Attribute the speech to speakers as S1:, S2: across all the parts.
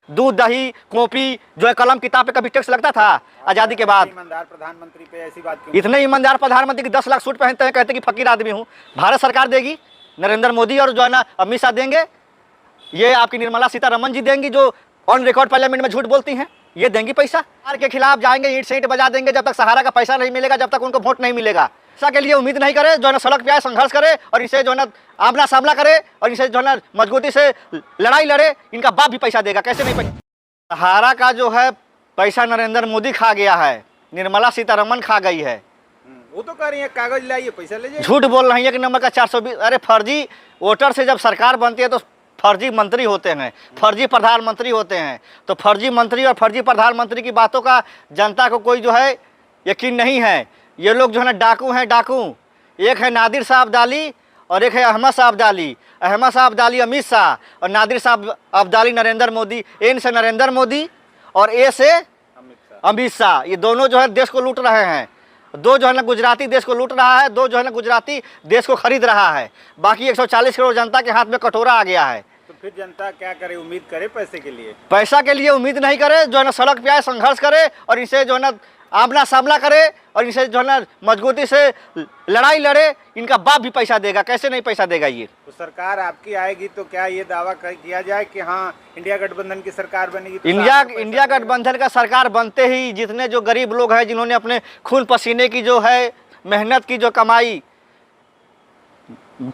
S1: दूध दही कॉपी जो है कलम किताब पे कभी टैक्स लगता था आज़ादी के बाद?
S2: ईमानदार प्रधानमंत्री पे ऐसी बात क्यों?
S1: इतने ईमानदार प्रधानमंत्री की 10 लाख सूट पहनते हैं, कहते हैं कि फकीर आदमी हूँ। भारत सरकार देगी, नरेंद्र मोदी और जो है ना अमित शाह देंगे, ये आपकी निर्मला सीतारमण जी देंगी जो ऑन रिकॉर्ड पार्लियामेंट में झूठ बोलती हैं, ये देंगी पैसा। सरकार के खिलाफ जाएंगे, ईंट से ईंट बजा देंगे जब तक सहारा का पैसा नहीं मिलेगा, जब तक उनको वोट नहीं मिलेगा। पैसा के लिए उम्मीद नहीं करे, जो है ना सड़क पे आए, संघर्ष करे और इसे जो है ना आमना सामना करे और इसे जो है ना मजबूती से लड़ाई लड़े, इनका बाप भी पैसा देगा। कैसे नहीं पैसा? सहारा का जो है पैसा नरेंद्र मोदी खा गया है, निर्मला सीतारमण खा गई है।
S2: वो तो कह रही है कागज लाइए पैसा ले जाइए।
S1: झूठ बोल रही है कि नंबर का 420। अरे फर्जी वोटर से जब सरकार बनती है तो फर्जी मंत्री होते हैं, फर्जी प्रधानमंत्री होते हैं। तो फर्जी मंत्री और फर्जी प्रधानमंत्री की बातों का जनता को कोई जो है यकीन नहीं है। ये लोग जो है ना डाकू हैं, डाकू। एक है नादिर शाह अब्दाली और एक है अहमद शाह अब्दाली। अहमद शाह अब्दाली अमित शाह और नादिर शाह अब्दाली नरेंद्र मोदी। एन से नरेंद्र मोदी और ए से अमित शाह। ये दोनों जो है देश को लूट रहे हैं। दो जो है ना गुजराती देश को लूट रहा है, दो जो है ना गुजराती देश को खरीद रहा है। बाकी 140 करोड़ जनता के हाथ में कटोरा आ गया है।
S2: तो फिर जनता क्या करे? उम्मीद करे पैसे के लिए?
S1: पैसा के लिए उम्मीद नहीं करे, जो है ना सड़क पे आए, संघर्ष करे और इसे जो है ना आमना सामना करे और इसे जो है ना मजबूती से लड़ाई लड़े, इनका बाप भी पैसा देगा। कैसे नहीं पैसा देगा? ये
S2: तो सरकार आपकी आएगी तो क्या ये दावा किया जाए कि हाँ इंडिया गठबंधन की सरकार बनेगी? तो
S1: इंडिया गठबंधन का सरकार बनते ही जितने जो गरीब लोग हैं, जिन्होंने अपने खून पसीने की जो है मेहनत की जो कमाई,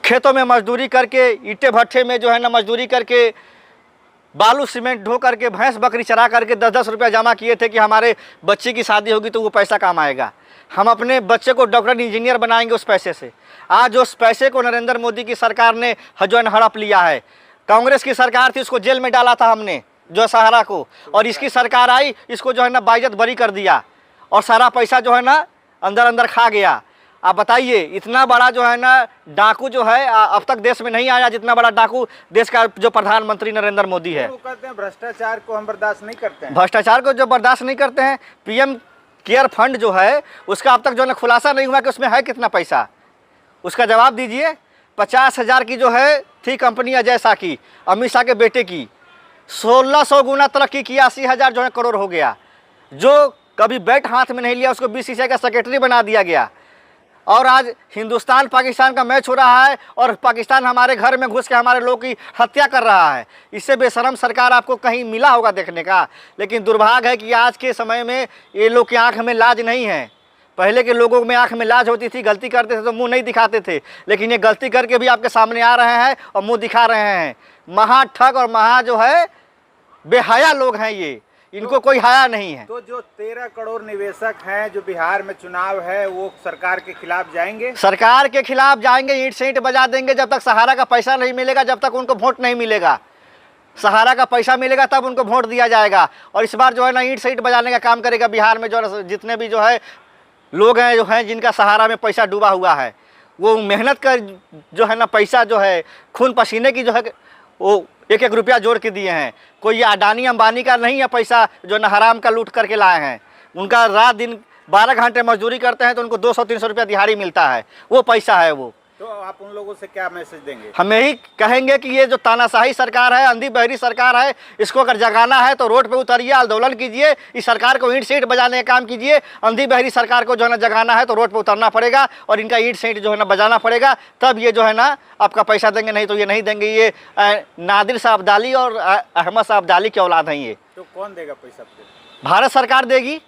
S1: खेतों में मजदूरी करके, ईंटे भट्ठे में जो है ना मजदूरी करके, बालू सीमेंट ढो करके, भैंस बकरी चरा करके 10-10 रुपया जमा किए थे कि हमारे बच्चे की शादी होगी तो वो पैसा काम आएगा, हम अपने बच्चे को डॉक्टर इंजीनियर बनाएंगे उस पैसे से। आज उस पैसे को नरेंद्र मोदी की सरकार ने जो है हड़प लिया है। कांग्रेस की सरकार थी, उसको जेल में डाला था हमने, जो सहारा को, और इसकी सरकार आई, इसको जो है ना बाइज्जत बरी कर दिया और सारा पैसा जो है ना अंदर अंदर खा गया। आप बताइए, इतना बड़ा जो है ना डाकू जो है अब तक देश में नहीं आया जितना बड़ा डाकू देश का जो प्रधानमंत्री नरेंद्र मोदी है।
S2: वो कहते हैं भ्रष्टाचार को हम बर्दाश्त नहीं करते हैं।
S1: भ्रष्टाचार को जो बर्दाश्त नहीं करते हैं। पीएम केयर फंड जो है उसका अब तक जो है ना खुलासा नहीं हुआ कि उसमें है कितना पैसा, उसका जवाब दीजिए। 50,000 की जो है थी कंपनी अजय शाह की, अमित शाह के बेटे की, 1600 गुना तरक्की की, 80,000 जो है करोड़ हो गया। जो कभी बैट हाथ में नहीं लिया उसको बीसीसीआई का सेक्रेटरी बना दिया गया। और आज हिंदुस्तान पाकिस्तान का मैच हो रहा है और पाकिस्तान हमारे घर में घुस के हमारे लोगों की हत्या कर रहा है। इससे बेशरम सरकार आपको कहीं मिला होगा देखने का। लेकिन दुर्भाग्य है कि आज के समय में ये लोग की आंख में लाज नहीं है। पहले के लोगों में आंख में लाज होती थी, गलती करते थे तो मुंह नहीं दिखाते थे, लेकिन ये गलती करके भी आपके सामने आ रहे हैं और मुंह दिखा रहे हैं। महा ठग और महा जो है बेहया लोग हैं ये, इनको कोई हया नहीं है।
S2: तो जो 13 करोड़ निवेशक हैं जो बिहार में चुनाव है वो सरकार के खिलाफ जाएंगे?
S1: सरकार के खिलाफ जाएंगे, ईंट से ईंट बजा देंगे जब तक सहारा का पैसा नहीं मिलेगा, जब तक उनको वोट नहीं मिलेगा। सहारा का पैसा मिलेगा तब उनको वोट दिया जाएगा। और इस बार जो है ना ईंट से ईंट बजाने का काम करेगा बिहार में। जो जितने भी जो है लोग हैं जो हैं जिनका सहारा में पैसा डूबा हुआ है, वो मेहनत कर जो है ना पैसा जो है खून पसीने की जो है वो 1-1 रुपया जोड़ के दिए हैं। कोई ये अडानी अंबानी का नहीं है पैसा जो ना हराम का लूट करके लाए हैं। उनका रात दिन 12 घंटे मजदूरी करते हैं तो उनको 200-300 रुपया दिहाड़ी मिलता है, वो पैसा है वो।
S2: तो आप उन लोगों से क्या मैसेज देंगे?
S1: हम यही कहेंगे कि ये जो तानाशाही सरकार है, अंधी बहरी सरकार है, इसको अगर जगाना है तो रोड पे उतरिए, आंदोलन कीजिए, इस सरकार को ईंट से ईंट बजाने का काम कीजिए। अंधी बहरी सरकार को जो है ना जगाना है तो रोड पे उतरना पड़ेगा और इनका ईंट से ईंट जो है ना बजाना पड़ेगा, तब ये जो है ना आपका पैसा देंगे, नहीं तो ये नहीं देंगे। ये नादिर शाह अब्दाली और अहमद शाह अब्दाली की औलाद हैं ये।
S2: तो कौन देगा पैसा?
S1: भारत सरकार देगी,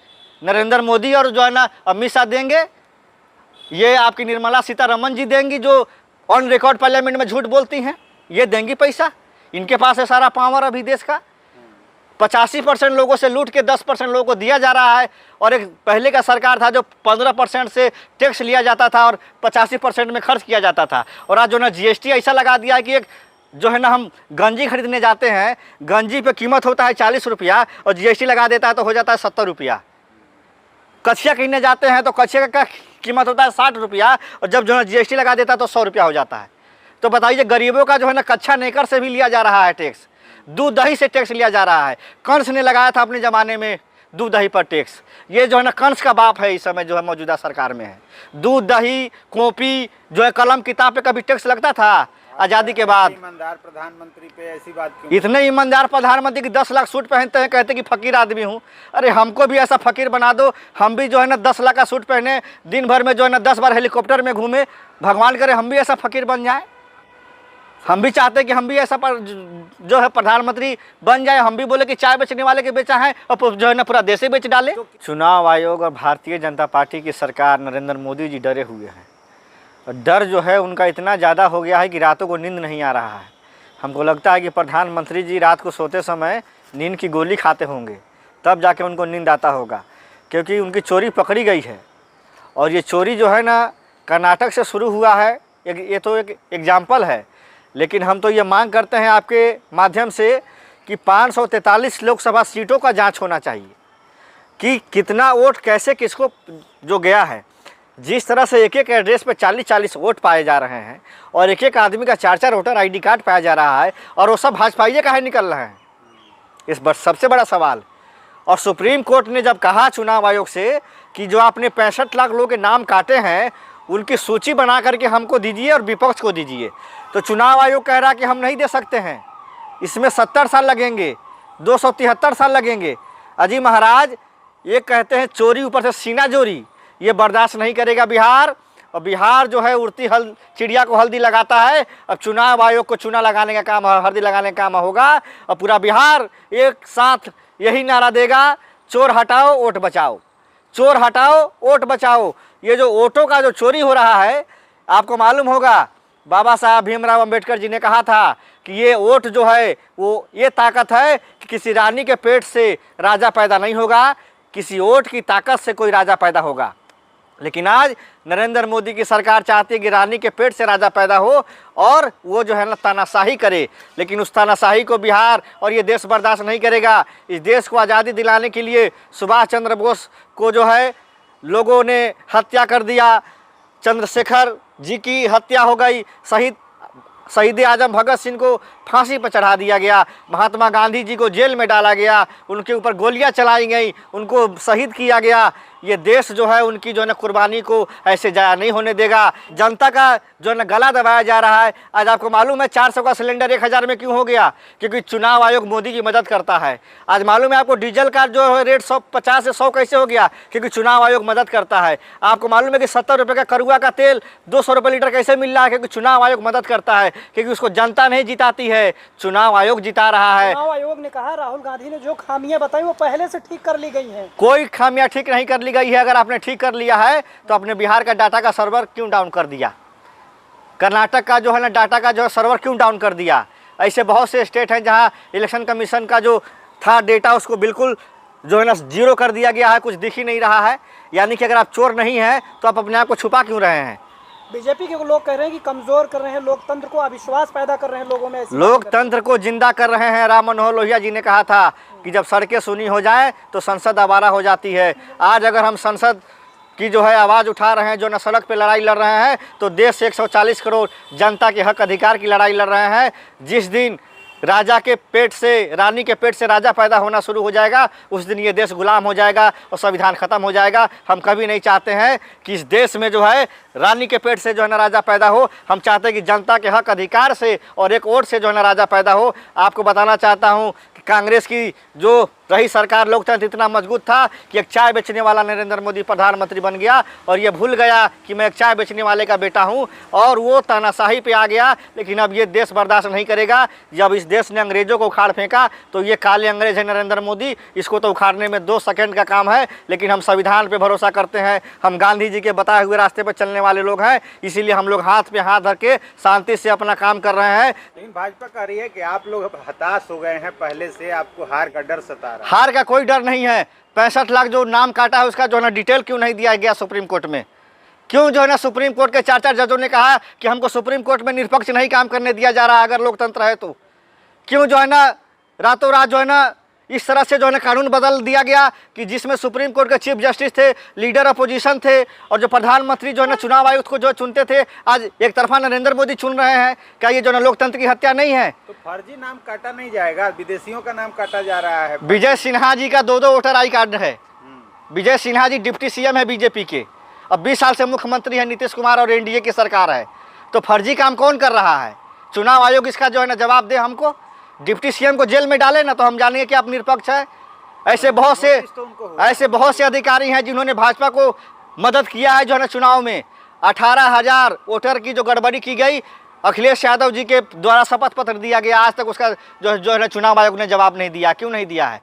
S1: नरेंद्र मोदी और जो है ना अमित शाह देंगे। ये आपकी निर्मला सीतारमण जी देंगी जो ऑन रिकॉर्ड पार्लियामेंट में झूठ बोलती हैं, ये देंगी पैसा। इनके पास है सारा पावर अभी देश का। 85% लोगों से लूट के 10% लोगों को दिया जा रहा है। और एक पहले का सरकार था जो 15% से टैक्स लिया जाता था और 85% में खर्च किया जाता था। और आज जो ना जीएसटी ऐसा लगा दिया है कि एक जो है ना हम गंजी खरीदने जाते हैं, गंजी पे कीमत होता है 40 रुपया और जीएसटी लगा देता है तो हो जाता है 70 रुपया। कछिया खरीदने जाते हैं तो कछिया का कीमत होता है 60 रुपया और जब जो है जीएसटी लगा देता है तो 100 रुपया हो जाता है। तो बताइए, गरीबों का जो है ना कच्चा नेकर से भी लिया जा रहा है टैक्स, दूध दही से टैक्स लिया जा रहा है। कंस ने लगाया था अपने ज़माने में दूध दही पर टैक्स। ये जो है ना कंस का बाप है इस समय जो है मौजूदा सरकार में है। दूध दही कॉपी जो है कलम किताब पे कभी टैक्स लगता था? आज़ादी के बाद।
S2: ईमानदार प्रधानमंत्री पे ऐसी बात क्यों?
S1: इतने ईमानदार प्रधानमंत्री की 10 लाख सूट पहनते हैं, कहते कि फकीर आदमी हूँ। अरे हमको भी ऐसा फकीर बना दो, हम भी जो है ना 10 लाख का सूट पहने, दिन भर में जो है ना 10 बार हेलीकॉप्टर में घूमे। भगवान करे हम भी ऐसा फकीर बन जाए। हम भी चाहते हैं कि हम भी ऐसा जो है प्रधानमंत्री बन जाए। हम भी बोले कि चाय बेचने वाले के बेचा है और जो है ना पूरा देश ही बेच डाले। चुनाव आयोग और भारतीय जनता पार्टी की सरकार नरेंद्र मोदी जी डरे हुए हैं। और डर जो है उनका इतना ज़्यादा हो गया है कि रातों को नींद नहीं आ रहा है। हमको लगता है कि प्रधानमंत्री जी रात को सोते समय नींद की गोली खाते होंगे, तब जाके उनको नींद आता होगा, क्योंकि उनकी चोरी पकड़ी गई है। और ये चोरी जो है ना कर्नाटक से शुरू हुआ है। ये तो एक एग्जाम्पल है, लेकिन हम तो ये मांग करते हैं आपके माध्यम से कि 543 लोकसभा सीटों का जांच होना चाहिए कि कितना वोट कैसे किसको जो गया है। जिस तरह से एक एक एड्रेस पे 40-40 वोट पाए जा रहे हैं और एक एक आदमी का 4-4 वोटर आईडी कार्ड पाया जा रहा है, और वो सब भाजपाइये काहे निकल रहे हैं, इस बार सबसे बड़ा सवाल। और सुप्रीम कोर्ट ने जब कहा चुनाव आयोग से कि जो आपने 65 लाख लोगों के नाम काटे हैं उनकी सूची बना करके हमको दीजिए और विपक्ष को दीजिए, तो चुनाव आयोग कह रहा कि हम नहीं दे सकते हैं, इसमें 70 साल लगेंगे, 273 साल लगेंगे। अजी महाराज, ये कहते हैं चोरी ऊपर से सीना जोरी, ये बर्दाश्त नहीं करेगा बिहार। और बिहार जो है उड़ती चिड़िया को हल्दी लगाता है। अब चुनाव आयोग को चूना लगाने का काम, हल्दी लगाने का काम होगा, और पूरा बिहार एक साथ यही नारा देगा, चोर हटाओ वोट बचाओ, चोर हटाओ वोट बचाओ। ये जो वोटों का जो चोरी हो रहा है, आपको मालूम होगा बाबा साहब भीमराव अंबेडकर जी ने कहा था कि ये वोट जो है वो ये ताकत है कि किसी रानी के पेट से राजा पैदा नहीं होगा, किसी वोट की ताकत से कोई राजा पैदा होगा। लेकिन आज नरेंद्र मोदी की सरकार चाहती है कि रानी के पेट से राजा पैदा हो और वो जो है ना तानाशाही करे। लेकिन उस तानाशाही को बिहार और ये देश बर्दाश्त नहीं करेगा। इस देश को आज़ादी दिलाने के लिए सुभाष चंद्र बोस को जो है लोगों ने हत्या कर दिया, चंद्रशेखर जी की हत्या हो गई, शहीद आजम भगत सिंह को फांसी पर चढ़ा दिया गया, महात्मा गांधी जी को जेल में डाला गया, उनके ऊपर गोलियां चलाई गई, उनको शहीद किया गया। ये देश जो है उनकी जो है ना कुर्बानी को ऐसे जाया नहीं होने देगा। जनता का जो है ना गला दबाया जा रहा है। आज आपको मालूम है 400 का सिलेंडर 1000 में क्यों हो गया? क्योंकि चुनाव आयोग मोदी की मदद करता है। आज मालूम है आपको डीजल का जो है रेट 150 से 100 कैसे हो गया? क्योंकि चुनाव आयोग मदद करता है। आपको मालूम है कि 70 रुपये का करुआ का तेल 200 रुपये लीटर कैसे मिल रहा है? क्योंकि चुनाव आयोग मदद करता है, क्योंकि उसको जनता नहीं जिताती है, चुनाव आयोग जिता रहा है।
S3: चुनाव आयोग ने कहा राहुल गांधी ने जो खामियां बताई वो पहले से ठीक कर ली गई हैं।
S1: कोई खामियां ठीक नहीं कर ली गई है। अगर आपने ठीक कर लिया है तो अपने बिहार का डाटा का सर्वर क्यों डाउन कर दिया? कर्नाटक का जो है ना डाटा का जो है सर्वर क्यों डाउन कर दिया? ऐसे बहुत से स्टेट हैं जहां इलेक्शन कमीशन का जो था डेटा उसको बिल्कुल जो है ना जीरो कर दिया गया है, कुछ दिख ही नहीं रहा है। यानी कि अगर आप चोर नहीं हैं तो आप अपने आप को छुपा क्यों रहे हैं?
S3: बीजेपी के लोग कह रहे हैं कि कमजोर कर रहे हैं लोकतंत्र को, अविश्वास पैदा कर रहे हैं लोगों में।
S1: लोकतंत्र को जिंदा कर रहे हैं। राम मनोहर लोहिया जी ने कहा था कि जब सड़कें सुनी हो जाए तो संसद आवारा हो जाती है। आज अगर हम संसद की जो है आवाज़ उठा रहे हैं, जो ना सड़क पे लड़ाई लड़ रहे हैं, तो देश से 140 करोड़ जनता के हक अधिकार की लड़ाई लड़ रहे हैं। जिस दिन राजा के पेट से, रानी के पेट से राजा पैदा होना शुरू हो जाएगा, उस दिन ये देश गुलाम हो जाएगा और संविधान ख़त्म हो जाएगा। हम कभी नहीं चाहते हैं कि इस देश में जो है रानी के पेट से जो है ना राजा पैदा हो। हम चाहते हैं कि जनता के हक अधिकार से और एक वोट से जो है ना राजा पैदा हो। आपको बताना चाहता हूँ कि कांग्रेस की जो रही सरकार, लोकतंत्र इतना मजबूत था कि एक चाय बेचने वाला नरेंद्र मोदी प्रधानमंत्री बन गया और ये भूल गया कि मैं एक चाय बेचने वाले का बेटा हूँ, और वो तानाशाही पे आ गया। लेकिन अब ये देश बर्दाश्त नहीं करेगा। जब इस देश ने अंग्रेजों को उखाड़ फेंका तो ये काले अंग्रेज है नरेंद्र मोदी, इसको तो उखाड़ने में 2 सेकंड का काम है। लेकिन हम संविधान पे भरोसा करते हैं, हम गांधी जी के बताए हुए रास्ते पर चलने वाले लोग हैं, इसीलिए हम लोग हाथ पे हाथ धर के शांति से अपना काम कर रहे हैं।
S2: लेकिन भाजपा कह रही है कि आप लोग हताश हो गए हैं, पहले से आपको हार का डर सता रहा है।
S1: हार का कोई डर नहीं है। 65 लाख जो नाम काटा है उसका जो है ना डिटेल क्यों नहीं दिया गया सुप्रीम कोर्ट में? क्यों जो है ना सुप्रीम कोर्ट के 4 जजों ने कहा कि हमको सुप्रीम कोर्ट में निष्पक्ष नहीं काम करने दिया जा रहा अगर लोकतंत्र है तो? क्यों जो है ना रातों रात जो है ना इस तरह से जो है ना कानून बदल दिया गया कि जिसमें सुप्रीम कोर्ट के चीफ जस्टिस थे, लीडर अपोजिशन थे, और जो प्रधानमंत्री जो है ना चुनाव आयुक्त को जो चुनते थे, आज एक तरफा नरेंद्र मोदी चुन रहे हैं। क्या ये जो है ना लोकतंत्र की हत्या नहीं है?
S2: तो फर्जी नाम काटा नहीं जाएगा, विदेशियों का नाम काटा जा रहा है।
S1: विजय सिन्हा जी का 2 वोटर आई कार्ड है। विजय सिन्हा जी डिप्टी सीएम है बीजेपी के, अब 20 साल से मुख्यमंत्री है नीतीश कुमार और एनडीए की सरकार है। तो फर्जी काम कौन कर रहा है? चुनाव आयोग इसका जो है ना जवाब दे हमको। डिप्टी सीएम को जेल में डाले ना तो हम जानेंगे कि आप निरपक्ष है। ऐसे बहुत से अधिकारी हैं जिन्होंने भाजपा को मदद किया है जो है ना चुनाव में। 18,000 वोटर की जो गड़बड़ी की गई, अखिलेश यादव जी के द्वारा शपथ पत्र दिया गया, आज तक उसका जो है ना चुनाव आयोग ने जवाब नहीं दिया। क्यों नहीं दिया है?